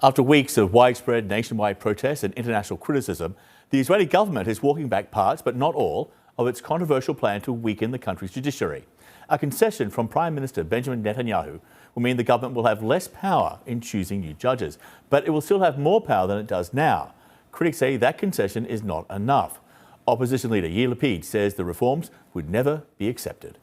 After weeks of widespread nationwide protests and international criticism, the Israeli government is walking back parts, but not all, of its controversial plan to weaken the country's judiciary. A concession from Prime Minister Benjamin Netanyahu will mean the government will have less power in choosing new judges, but it will still have more power than it does now. Critics say that concession is not enough. Opposition leader Yair Lapid says the reforms would never be accepted.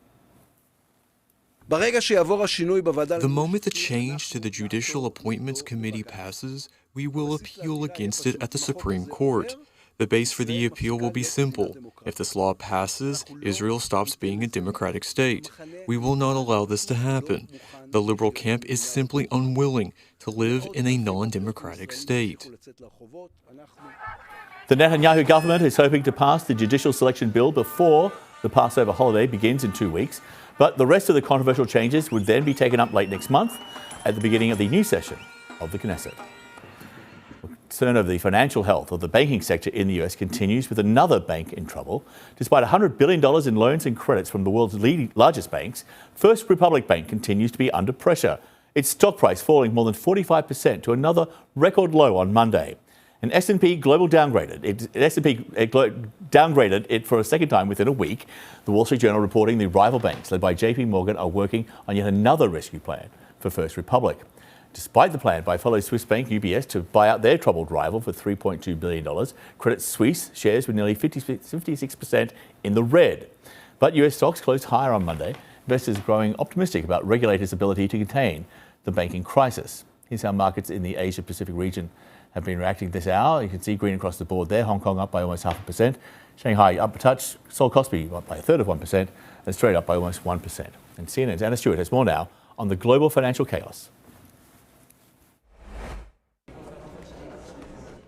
The moment the change to the Judicial Appointments Committee passes, we will appeal against it at the Supreme Court. The base for the appeal will be simple. If this law passes, Israel stops being a democratic state. We will not allow this to happen. The liberal camp is simply unwilling to live in a non-democratic state. The Netanyahu government is hoping to pass the judicial selection bill before the Passover holiday begins in 2 weeks. But the rest of the controversial changes would then be taken up late next month at the beginning of the new session of the Knesset. Concern over the financial health of the banking sector in the US continues, with another bank in trouble. Despite $100 billion in loans and credits from the world's largest banks, First Republic Bank continues to be under pressure. Its stock price falling more than 45% to another record low on Monday. And S&P Global downgraded it for a second time within a week. The Wall Street Journal reporting the rival banks, led by JP Morgan, are working on yet another rescue plan for First Republic. Despite the plan by fellow Swiss bank UBS to buy out their troubled rival for $3.2 billion, Credit Suisse shares were nearly 56% in the red. But US stocks closed higher on Monday. Investors are growing optimistic about regulators' ability to contain the banking crisis. Here's how markets in the Asia-Pacific region have been reacting this hour. You can see green across the board there. Hong Kong up by almost 0.5%. Shanghai up a touch. Seoul Kospi up by 1/3 of 1%. And Australia up by almost 1%. And CNN's Anna Stewart has more now on the global financial chaos.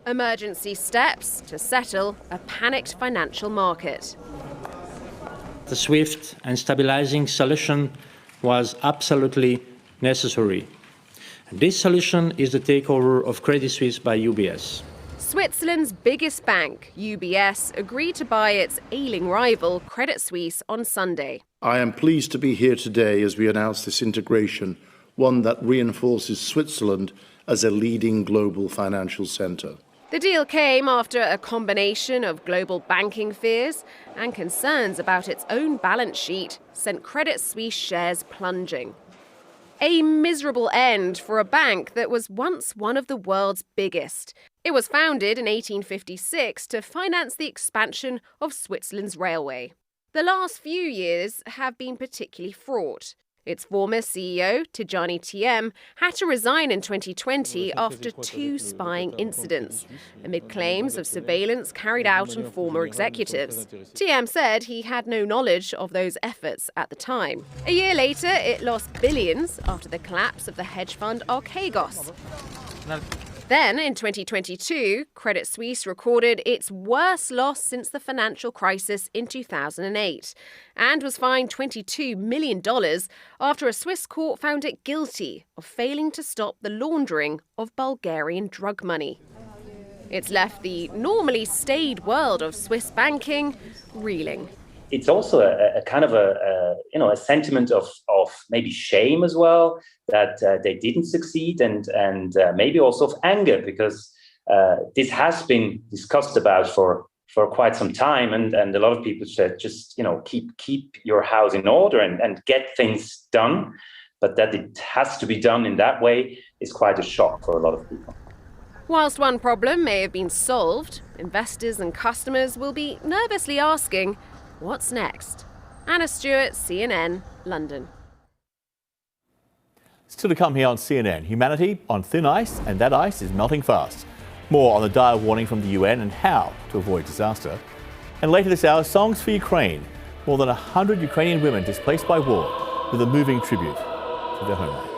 Emergency steps to settle a panicked financial market. The swift and stabilizing solution was absolutely necessary. This solution is the takeover of Credit Suisse by UBS. Switzerland's biggest bank, UBS, agreed to buy its ailing rival, Credit Suisse, on Sunday. I am pleased to be here today as we announce this integration, one that reinforces Switzerland as a leading global financial centre. The deal came after a combination of global banking fears and concerns about its own balance sheet sent Credit Suisse shares plunging. A miserable end for a bank that was once one of the world's biggest. It was founded in 1856 to finance the expansion of Switzerland's railway. The last few years have been particularly fraught. Its former CEO, Tidjani Thiam, had to resign in 2020 after 2 spying incidents, amid claims of surveillance carried out on former executives. Thiam said he had no knowledge of those efforts at the time. A year later, it lost billions after the collapse of the hedge fund Archegos. Then, in 2022, Credit Suisse recorded its worst loss since the financial crisis in 2008 and was fined $22 million after a Swiss court found it guilty of failing to stop the laundering of Bulgarian drug money. It's left the normally staid world of Swiss banking reeling. It's also a kind of a sentiment of maybe shame as well that they didn't succeed, and maybe also of anger, because this has been discussed about for quite some time, and a lot of people said just keep your house in order and get things done, but that it has to be done in that way is quite a shock for a lot of people. Whilst one problem may have been solved, investors and customers will be nervously asking, what's next? Anna Stewart, CNN, London. Still to come here on CNN, humanity on thin ice, and that ice is melting fast. More on the dire warning from the UN and how to avoid disaster. And later this hour, songs for Ukraine. More than 100 Ukrainian women displaced by war with a moving tribute to their homeland.